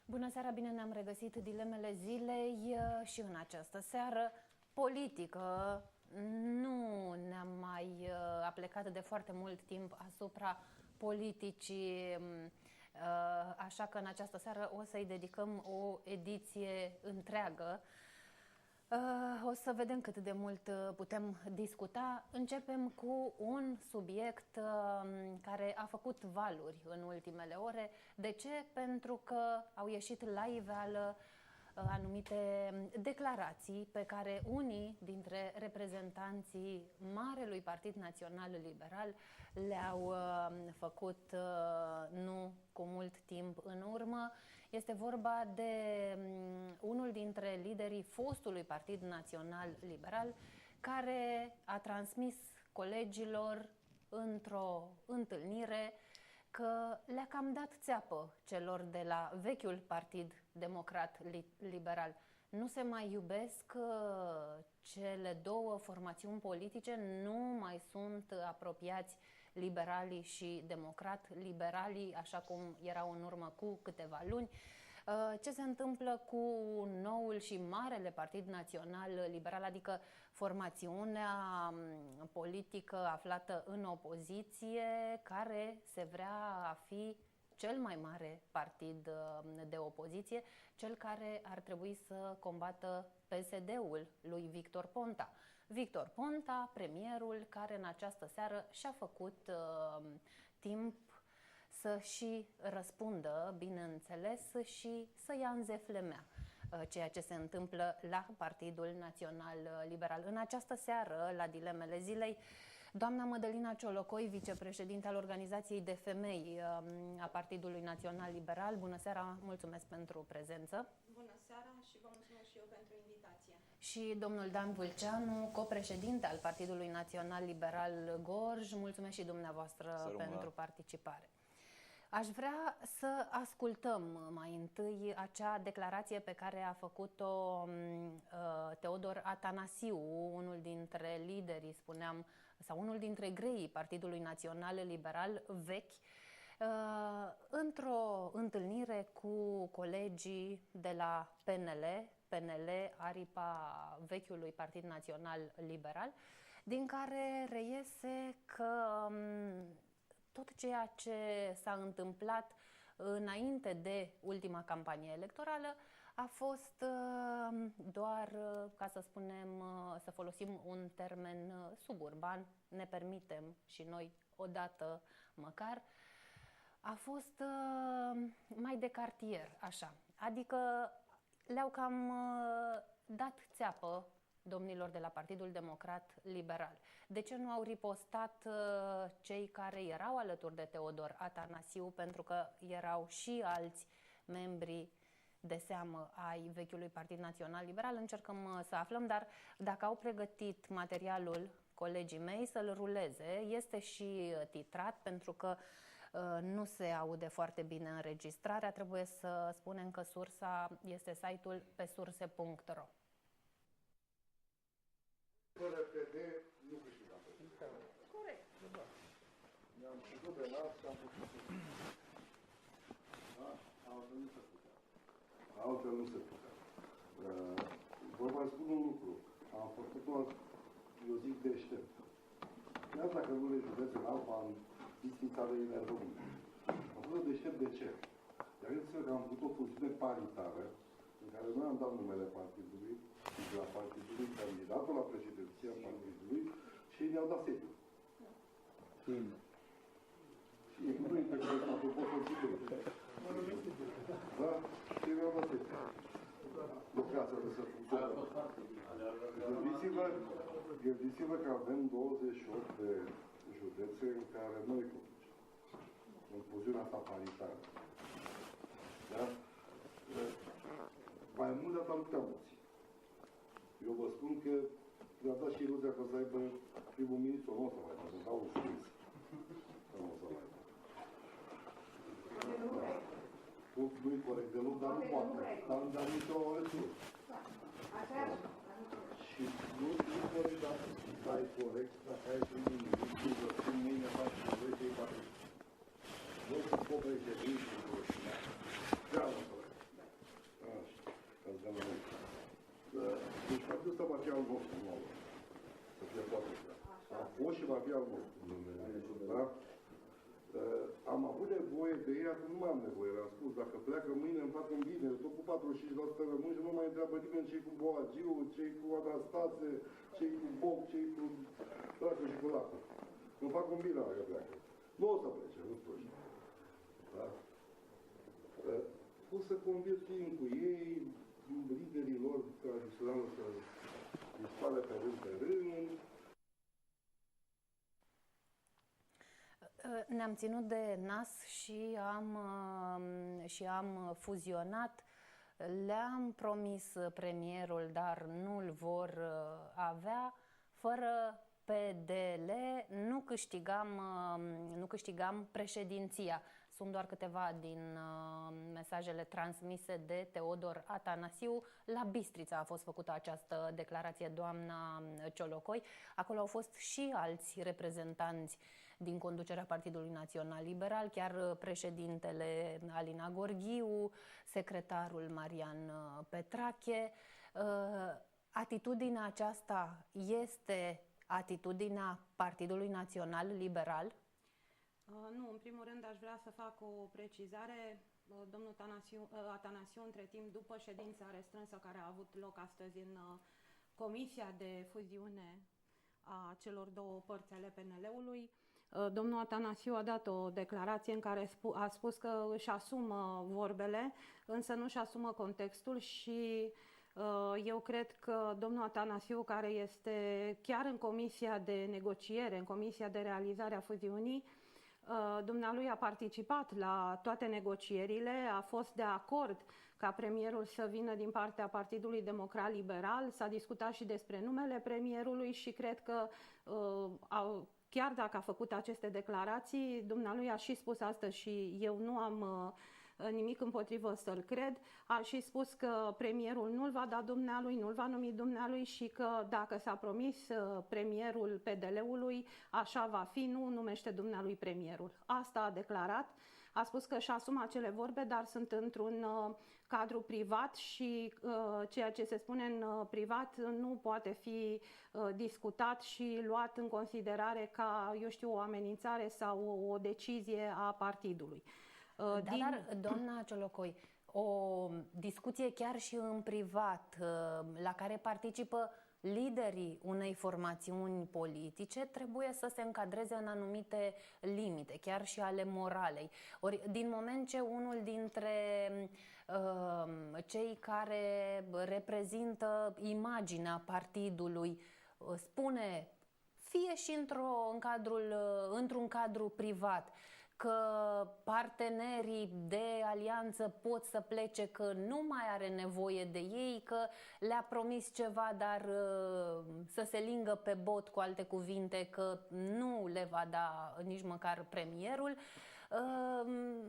Bună seara, bine ne-am regăsit dilemele zilei și în această seară politică. Nu ne-am mai aplecat de foarte mult timp asupra politicii, așa că în această seară o să-i dedicăm o ediție întreagă. O să vedem cât de mult putem discuta. Începem cu un subiect care a făcut valuri în ultimele ore. De ce? Pentru că au ieșit la iveală anumite declarații pe care unii dintre reprezentanții Marelui Partid Național Liberal le-au făcut nu cu mult timp în urmă. Este vorba de unul dintre liderii fostului Partid Național Liberal, care a transmis colegilor într-o întâlnire că le-a cam dat țeapă celor de la vechiul Partid Democrat Liberal. Nu se mai iubesc cele două formațiuni politice, nu mai sunt apropiați liberalii și democrat-liberalii, așa cum erau în urmă cu câteva luni. Ce se întâmplă cu noul și marele Partid Național Liberal, adică formațiunea politică aflată în opoziție, care se vrea a fi cel mai mare partid de opoziție, cel care ar trebui să combată PSD-ul lui Victor Ponta. Victor Ponta, premierul, care în această seară și-a făcut timp să și răspundă, bineînțeles, și să ia în zeflemea ceea ce se întâmplă la Partidul Național Liberal. În această seară, la dilemele zilei, doamna Mădălina Ciolocoi, vicepreședinte al Organizației de Femei a Partidului Național Liberal. Bună seara, mulțumesc pentru prezență. Bună seara și vă mulțumesc și eu pentru invitație. Și domnul Dan Vâlceanu, copreședinte al Partidului Național Liberal Gorj. Mulțumesc și dumneavoastră pentru participare. Aș vrea să ascultăm mai întâi acea declarație pe care a făcut-o Teodor Atanasiu, unul dintre liderii, spuneam, sau unul dintre greii Partidului Național Liberal vechi, într-o întâlnire cu colegii de la PNL, aripa vechiului Partid Național Liberal, din care reiese că tot ceea ce s-a întâmplat înainte de ultima campanie electorală a fost doar, ca să spunem, să folosim un termen suburban, ne permitem și noi odată măcar, a fost mai de cartier, așa. Adică le-au cam dat țeapă domnilor de la Partidul Democrat Liberal. De ce nu au ripostat cei care erau alături de Teodor Atanasiu? Pentru că erau și alți membri de seamă ai vechiului Partid Național Liberal. Încercăm să aflăm, dar dacă au pregătit materialul colegii mei să-l ruleze, este și titrat, pentru că nu se aude foarte bine înregistrarea. Trebuie să spunem că sursa este site-ul pesurse.ro. Fără PD nu câștigam. Corect. Ne-am știut de nas și am făcut să putea. Da? Altfel nu se putea. Altfel nu se putea. Vă mai spun un lucru. Am făcut-o, eu zic, deștept. Iar dacă nu le județ în Alba, în distința de Inerdomune. Am făcut deștept de ce? Iar gândiți-vă că am avut o fuziune paritară în care noi am dat numele partidului, de la partidului, candidatul la președinția partidului și ei ne-au dat sediu. Și ei nu interpretă, apropo, să zic. Da? Și ei ne-au dat sediu. Lucrează de să funcționeze. Gândiți-vă că avem 28 de județe în care noi conducem. În fuziunea asta paritară. Da? Mai mult de atât luptea mulți. Eu vă spun că le-a dat și iluzia că să aibă primul ministru, nu o să mai aibă, să dau un scris. Că nu o să mai aibă. Nu-i corect deloc, dar nu poate. Dar nicio resură. Și nu-i corect, dar e corect dacă ai primul ministru, vă spun mâine faci și voi cei care. Voi sunt copreședinți și voi. Da, nu corect. și va fi al vostru numele. Da? Am avut nevoie de ei, acum nu mai am nevoie. Le-am spus, dacă pleacă mâine îmi fac un bine, tot cu 45% rămân și nu mai întreabă nimeni ce-i cu Boagiu, ce-i cu Anastase, ce-i cu Boc, ce-i cu dracu și cu lacul. Îmi fac un bine dacă pleacă. Nu o să plece, nu spun. Da? O să conviețuim cu ei, liderii lor tradiționali să dispare pe rând pe rând. Ne-am ținut de nas și am fuzionat. Le-am promis premierul, dar nu-l vor avea. Fără PDL nu câștigam președinția. Sunt doar câteva din mesajele transmise de Teodor Atanasiu. La Bistrița a fost făcută această declarație, doamna Ciolocoi. Acolo au fost și alți reprezentanți din conducerea Partidului Național Liberal, chiar președintele Alina Gorghiu, secretarul Marian Petrache. Atitudinea aceasta este atitudinea Partidului Național Liberal? Nu, în primul rând aș vrea să fac o precizare. Domnul Atanasiu, între timp, după ședința restrânsă care a avut loc astăzi în Comisia de Fuziune a celor două părți ale PNL-ului, domnul Atanasiu a dat o declarație în care a spus că își asumă vorbele, însă nu își asumă contextul și eu cred că domnul Atanasiu, care este chiar în Comisia de Negociere, în Comisia de Realizare a Fuziunii, dumnealui a participat la toate negocierile, a fost de acord ca premierul să vină din partea Partidului Democrat Liberal, s-a discutat și despre numele premierului și cred că chiar dacă a făcut aceste declarații, dumnealui a și spus astăzi și eu nu am nimic împotrivă să-l cred, a și spus că premierul nu-l va da dumnealui, nu-l va numi dumnealui și că dacă s-a promis premierul PDL-ului, așa va fi, nu numește dumnealui premierul. Asta a declarat. A spus că își asumă acele vorbe, dar sunt într-un cadru privat și ceea ce se spune în privat nu poate fi discutat și luat în considerare ca, eu știu, o amenințare sau o decizie a partidului. Dar, doamna Ciolocoi, o discuție chiar și în privat, la care participă liderii unei formațiuni politice, trebuie să se încadreze în anumite limite, chiar și ale moralei. Ori, din moment ce unul dintre cei care reprezintă imaginea partidului spune, fie și într-un cadru privat, că partenerii de alianță pot să plece, că nu mai are nevoie de ei, că le-a promis ceva, dar să se lingă pe bot, cu alte cuvinte, că nu le va da nici măcar premierul.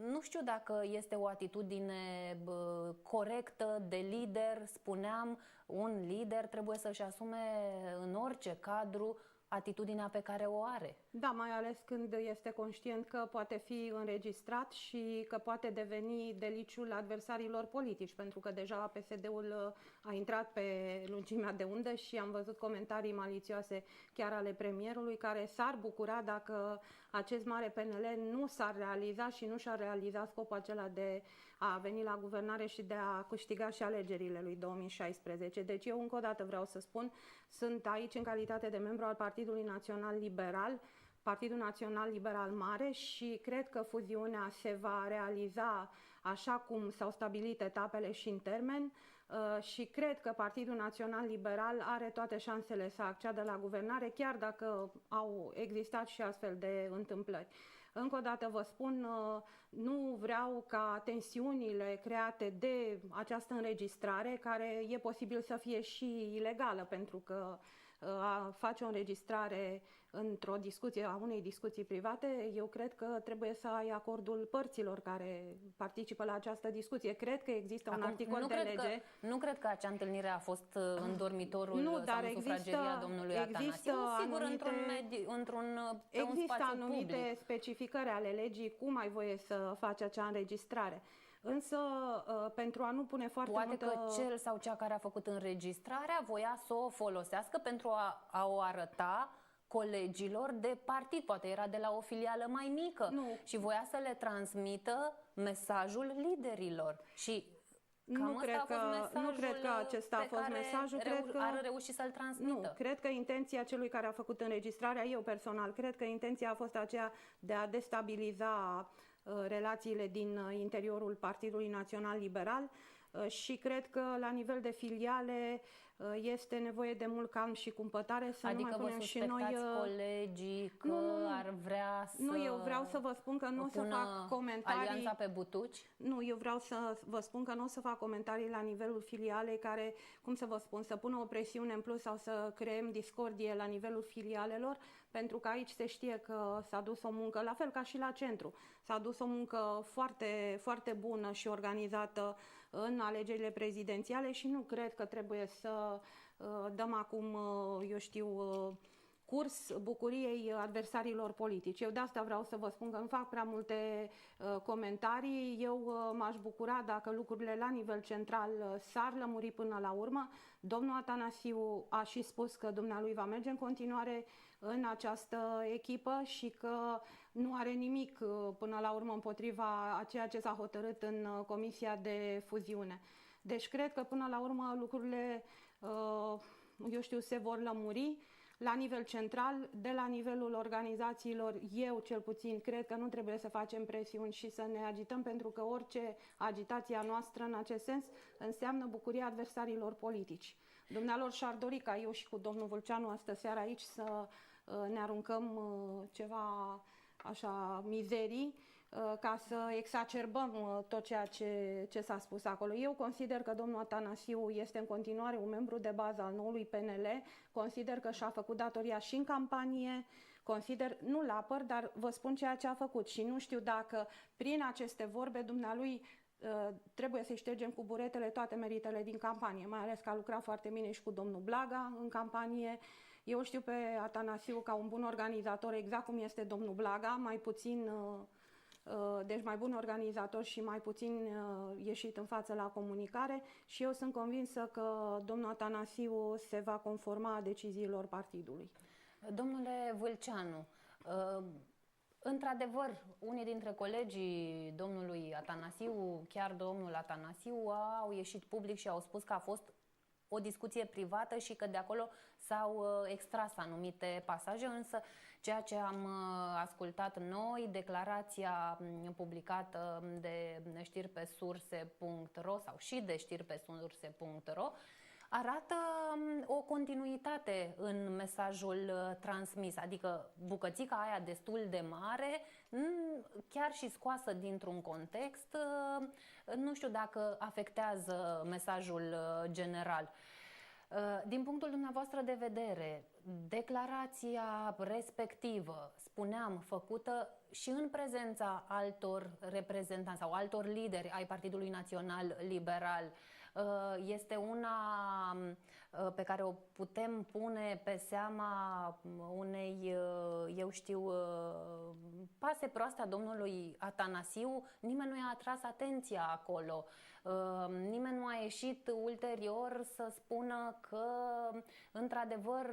Nu știu dacă este o atitudine corectă de lider. Spuneam, un lider trebuie să-și asume în orice cadru atitudinea pe care o are. Da, mai ales când este conștient că poate fi înregistrat și că poate deveni deliciul adversarilor politici, pentru că deja PSD-ul a intrat pe lungimea de undă și am văzut comentarii malițioase chiar ale premierului, care s-ar bucura dacă acest mare PNL nu s-ar realiza și nu și-ar realiza scopul acela de a veni la guvernare și de a câștiga și alegerile lui 2016. Deci eu încă o dată vreau să spun, sunt aici în calitate de membru al Partidului Național Liberal, Partidul Național Liberal Mare, și cred că fuziunea se va realiza așa cum s-au stabilit etapele și în termen și cred că Partidul Național Liberal are toate șansele să acceadă la guvernare, chiar dacă au existat și astfel de întâmplări. Încă o dată vă spun, nu vreau ca tensiunile create de această înregistrare, care e posibil să fie și ilegală, pentru că a face o înregistrare într-o discuție, a unei discuții private, eu cred că trebuie să ai acordul părților care participă la această discuție. Cred că există un articol de lege. Nu cred că acea întâlnire a fost în dormitorul sau în sufrageria domnului Atanasiu. Sigur, există anumite specificări ale legii cum ai voie să faci acea înregistrare. Însă, pentru a nu pune foarte multă... Poate că cel sau cea care a făcut înregistrarea voia să o folosească pentru a o arăta colegilor de partid, poate era de la o filială mai mică și voia să le transmită mesajul liderilor. Și nu cred că acesta a fost mesajul. Cred că ar reuși să-l transmită. Nu, cred că intenția celui care a făcut înregistrarea, eu personal, cred că intenția a fost aceea de a destabiliza relațiile din interiorul Partidului Național Liberal și cred că la nivel de filiale este nevoie de mult calm și cumpătare, să adică nu mai punem și noi... colegii că ar vrea să... Nu, eu vreau să vă spun că nu o să fac comentarii... alianța pe butuci? Nu, eu vreau să vă spun că nu o să fac comentarii la nivelul filialei care, cum să vă spun, să pună o presiune în plus sau să creăm discordie la nivelul filialelor, pentru că aici se știe că s-a dus o muncă, la fel ca și la centru, s-a dus o muncă foarte, foarte bună și organizată în alegerile prezidențiale și nu cred că trebuie să dăm acum, eu știu, curs bucuriei adversarilor politici. Eu de asta vreau să vă spun că nu fac prea multe comentarii. Eu m-aș bucura dacă lucrurile la nivel central s-ar lămuri până la urmă. Domnul Atanasiu a și spus că dumnealui va merge în continuare în această echipă și că nu are nimic până la urmă împotriva a ceea ce s-a hotărât în Comisia de Fuziune. Deci cred că până la urmă lucrurile, eu știu, se vor lămuri la nivel central. De la nivelul organizațiilor, eu cel puțin cred că nu trebuie să facem presiuni și să ne agităm, pentru că orice agitație a noastră în acest sens înseamnă bucuria adversarilor politici. Dumnealor și-ar dori ca eu și cu domnul Vâlceanu astă seară aici să ne aruncăm ceva așa mizerii ca să exacerbăm tot ceea ce s-a spus acolo. Eu consider că domnul Atanasiu este în continuare un membru de bază al noului PNL, consider că și-a făcut datoria și în campanie, consider, nu-l apăr, dar vă spun ceea ce a făcut și nu știu dacă prin aceste vorbe dumnealui trebuie să-i ștergem cu buretele toate meritele din campanie, mai ales că a lucrat foarte bine și cu domnul Blaga în campanie. Eu știu pe Atanasiu ca un bun organizator, exact cum este domnul Blaga, mai puțin, deci mai bun organizator și mai puțin ieșit în față la comunicare și eu sunt convinsă că domnul Atanasiu se va conforma deciziilor partidului. Domnule Vâlceanu, într-adevăr, unii dintre colegii domnului Atanasiu, chiar domnul Atanasiu, au ieșit public și au spus că a fost o discuție privată și că de acolo s-au extras anumite pasaje, însă ceea ce am ascultat noi, declarația publicată de știri pe surse.ro sau și de știri pe surse.ro, arată o continuitate în mesajul transmis, adică bucățica aia destul de mare, chiar și scoasă dintr-un context, nu știu dacă afectează mesajul general. Din punctul dumneavoastră de vedere, declarația respectivă, spuneam, făcută și în prezența altor reprezentanți sau altor lideri ai Partidului Național Liberal, este una pe care o putem pune pe seama unei, eu știu, pase proaste a domnului Atanasiu. Nimeni nu i-a atras atenția acolo. Nimeni nu a ieșit ulterior să spună că, într-adevăr,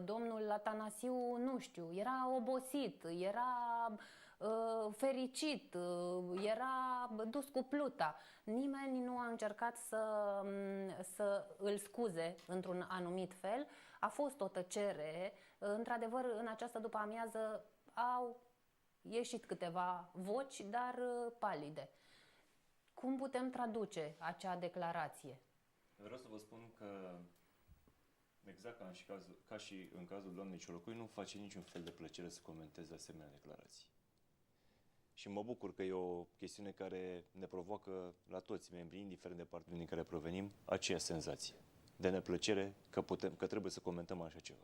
domnul Atanasiu, nu știu, era obosit, era fericit, era dus cu pluta. Nimeni nu a încercat să îl scuze într-un anumit fel. A fost o tăcere. Într-adevăr, în această după-amiază au ieșit câteva voci, dar palide. Cum putem traduce acea declarație? Vreau să vă spun că, exact ca și în cazul doamnei Ciolocoi, nu face niciun fel de plăcere să comenteze asemenea declarații. Și mă bucur că e o chestiune care ne provoacă la toți membrii, indiferent de partidul din care provenim, aceeași senzație de neplăcere că trebuie să comentăm așa ceva.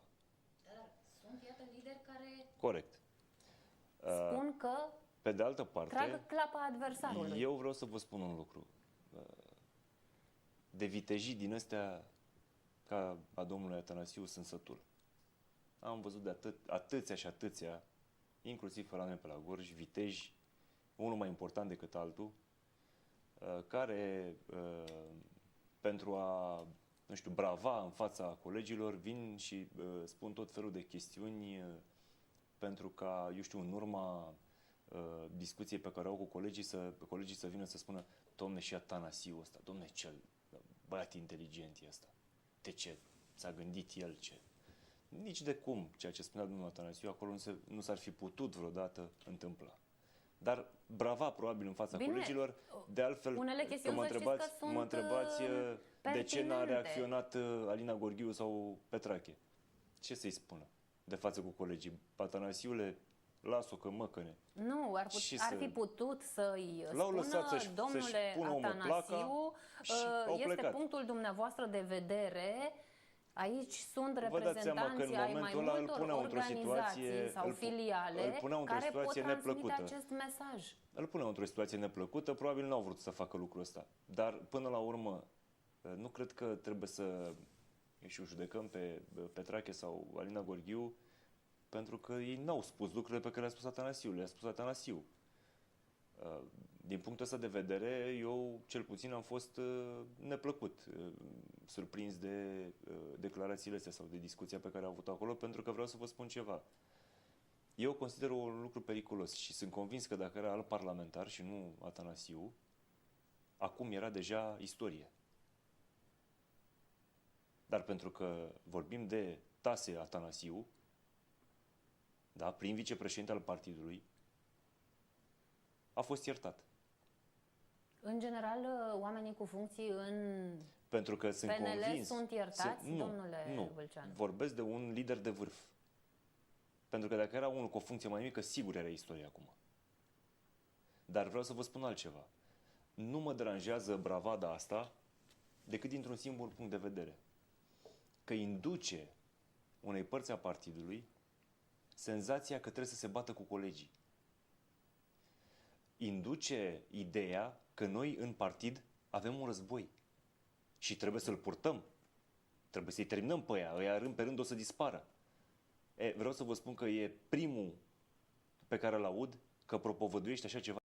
Dar sunt, iată, lideri care... Corect. Spun că pe de altă parte, trag clapa adversarului. Eu vreau să vă spun un lucru. De vitejii din astea, ca a domnului Atanasiu, sunt sătul. Am văzut de atâția și atâția, inclusiv fără pe la Gorj, viteji, unul mai important decât altul, care, pentru a nu știu, brava în fața colegilor, vin și spun tot felul de chestiuni pentru ca, eu știu, în urma discuției pe care o au cu colegii să vină să spună: domne, și Atanasiu ăsta, domne, ce băiat inteligent e ăsta, de ce s-a gândit el, ce... Nici de cum, ceea ce spunea domnul Atanasiu, acolo nu s-ar fi putut vreodată întâmpla. Dar brava probabil în fața colegilor. De altfel, că mă întrebați de ce n-a reacționat Alina Gorghiu sau Petrache. Ce să-i spună de față cu colegii? Atanasiule, las-o că măcăne. Nu, ar fi putut să-i spună: domnule Atanasiu, este punctul dumneavoastră de vedere. Aici sunt reprezentanții ai mai multor organizații sau filiale care pot transmite acest mesaj. Îl puneau într-o situație neplăcută, probabil n-au vrut să facă lucrul ăsta. Dar, până la urmă, nu cred că trebuie să judecăm pe Petrache sau Alina Gorghiu, pentru că ei n-au spus lucrurile pe care le-a spus Atanasiu. Le-a spus Atanasiu. Din punctul ăsta de vedere, eu cel puțin am fost neplăcut, surprins de declarațiile astea sau de discuția pe care a avut acolo, pentru că vreau să vă spun ceva. Eu consider un lucru periculos și sunt convins că dacă era alt parlamentar și nu Atanasiu, acum era deja istorie. Dar pentru că vorbim de Tase Atanasiu, da, prim vicepreședinte al partidului, a fost iertat. În general, oamenii cu funcții în pentru că sunt PNL convins, sunt iertați, domnule Vâlceanu? Vorbesc de un lider de vârf. Pentru că dacă era unul cu o funcție mai mică, sigur era istorie acum. Dar vreau să vă spun altceva. Nu mă deranjează bravada asta decât dintr-un singur punct de vedere. Că induce unei părți a partidului senzația că trebuie să se bată cu colegii. Induce ideea că noi în partid avem un război și trebuie să-l purtăm. Trebuie să-i terminăm pe ăia rând pe rând o să dispară. Vreau să vă spun că e primul pe care îl aud că propovăduiește așa ceva